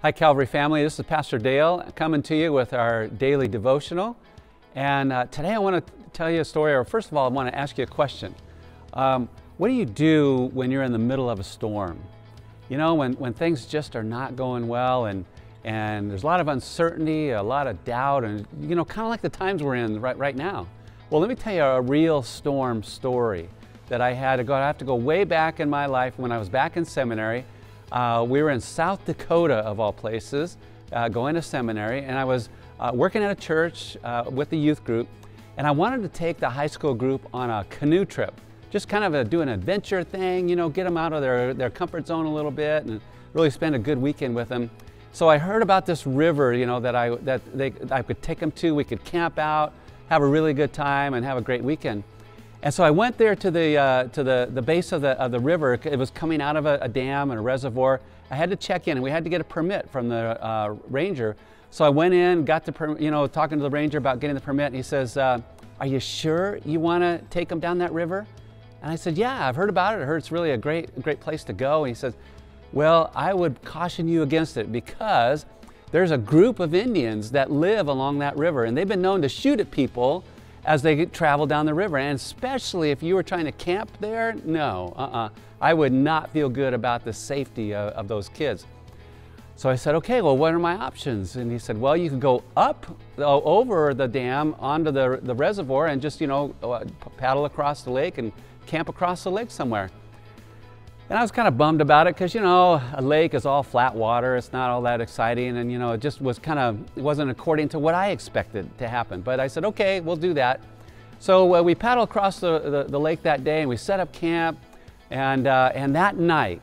Hi Calvary family, this is Pastor Dale coming to you with our daily devotional. And today I want to tell you a story, or first of all I want to ask you a question. What do you do when you're in the middle of a storm? You know, when things just are not going well and there's a lot of uncertainty, a lot of doubt, and you know, kind of like the times we're in right now. Well, let me tell you a real storm story that I had to go. I have to go way back in my life when I was back in seminary. We were in South Dakota, of all places, going to seminary, and I was working at a church with the youth group, and I wanted to take the high school group on a canoe trip. Just kind of do an adventure thing, you know, get them out of their comfort zone a little bit and really spend a good weekend with them. So I heard about this river, you know, that I could take them to. We could camp out, have a really good time, and have a great weekend. And so I went there to the base of the river. It was coming out of a dam and a reservoir. I had to check in, and we had to get a permit from the ranger. So I went in, got the permit, you know, talking to the ranger about getting the permit. And he says, "Are you sure you want to take them down that river?" And I said, "Yeah, I've heard about it. I heard it's really a great place to go." And he says, "Well, I would caution you against it because there's a group of Indians that live along that river, and they've been known to shoot at people as they travel down the river, and especially if you were trying to camp there, no, I would not feel good about the safety of those kids." So I said, "Okay, well, what are my options?" And he said, "Well, you can go up over the dam onto the reservoir and just, you know, paddle across the lake and camp across the lake somewhere." And I was kind of bummed about it because, you know, a lake is all flat water. It's not all that exciting. And, you know, it just was it wasn't according to what I expected to happen. But I said, "Okay, we'll do that." So we paddled across the lake that day and we set up camp. And that night,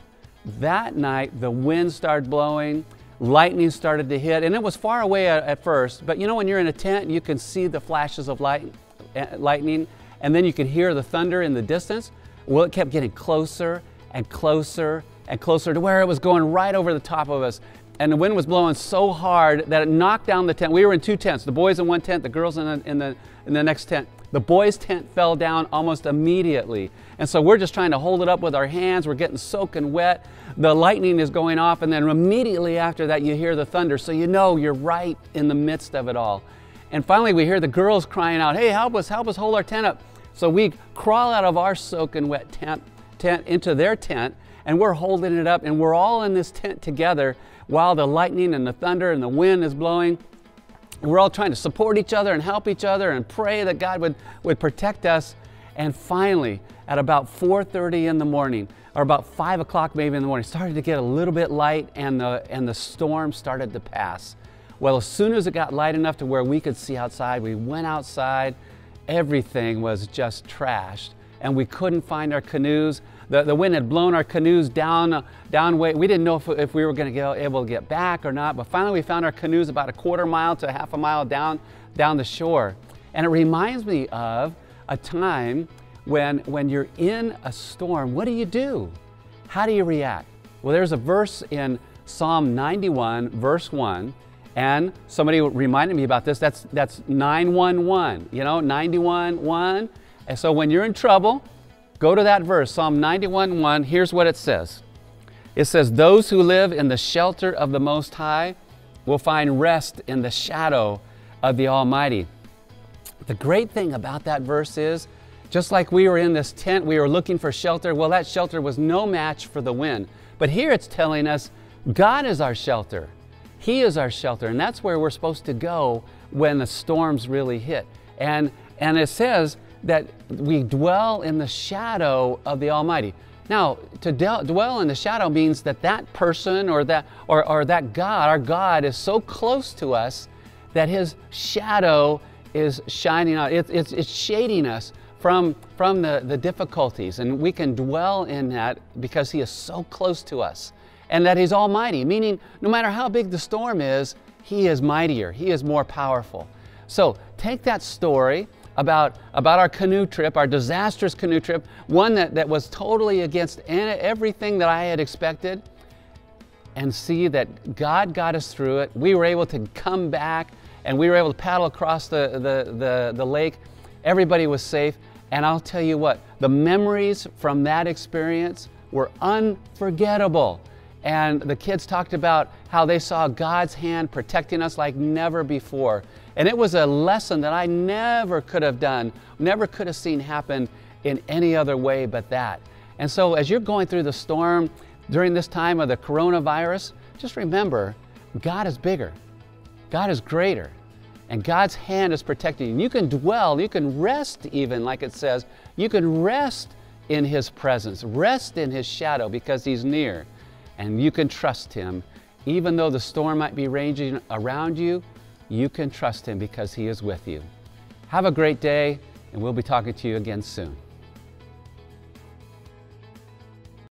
the wind started blowing, lightning started to hit. And it was far away at first. But, you know, when you're in a tent, you can see the flashes of lightning. And then you can hear the thunder in the distance. Well, it kept getting closer and closer and closer to where it was going right over the top of us. And the wind was blowing so hard that it knocked down the tent. We were in two tents, the boys in one tent, the girls in the next tent. The boys' tent fell down almost immediately. And so we're just trying to hold it up with our hands. We're getting soaking wet. The lightning is going off, and then immediately after that you hear the thunder. So you know you're right in the midst of it all. And finally we hear the girls crying out, "Hey, help us hold our tent up." So we crawl out of our soaking wet tent into their tent, and we're holding it up, and we're all in this tent together while the lightning and the thunder and the wind is blowing. We're all trying to support each other and help each other and pray that God would protect us. And finally, at about 4:30 in the morning, or about 5 o'clock maybe in the morning, it started to get a little bit light, and the storm started to pass. Well, as soon as it got light enough to where we could see outside, we went outside. Everything was just trashed, and we couldn't find our canoes. The wind had blown our canoes down way. We didn't know if we were going to be able to get back or not, but finally we found our canoes about a quarter mile to half a mile down the shore. And it reminds me of a time when you're in a storm. What do? How do you react? Well, there's a verse in Psalm 91, verse 1, and somebody reminded me about this. That's 911, you know, 91:1. And so when you're in trouble, go to that verse, Psalm 91:1. Here's what it says. It says, "Those who live in the shelter of the Most High will find rest in the shadow of the Almighty." The great thing about that verse is, just like we were in this tent, we were looking for shelter. Well, that shelter was no match for the wind. But here it's telling us God is our shelter. He is our shelter, and that's where we're supposed to go when the storms really hit. And it says that we dwell in the shadow of the Almighty. Now, to dwell in the shadow means that person or that God, our God, is so close to us that His shadow is shining out. It's shading us from the difficulties, and we can dwell in that because He is so close to us. And that He's almighty, meaning no matter how big the storm is, He is mightier, He is more powerful. So take that story about our canoe trip, our disastrous canoe trip, one that was totally against everything that I had expected, and see that God got us through it. We were able to come back, and we were able to paddle across the lake. Everybody was safe, and I'll tell you what, the memories from that experience were unforgettable. And the kids talked about how they saw God's hand protecting us like never before. And it was a lesson that I never could have done, never could have seen happen in any other way but that. And so as you're going through the storm during this time of the coronavirus, just remember, God is bigger, God is greater, and God's hand is protecting you. You can dwell, you can rest even, like it says, you can rest in His presence, rest in His shadow because He's near. And you can trust Him. Even though the storm might be raging around you, you can trust Him because He is with you. Have a great day, and we'll be talking to you again soon.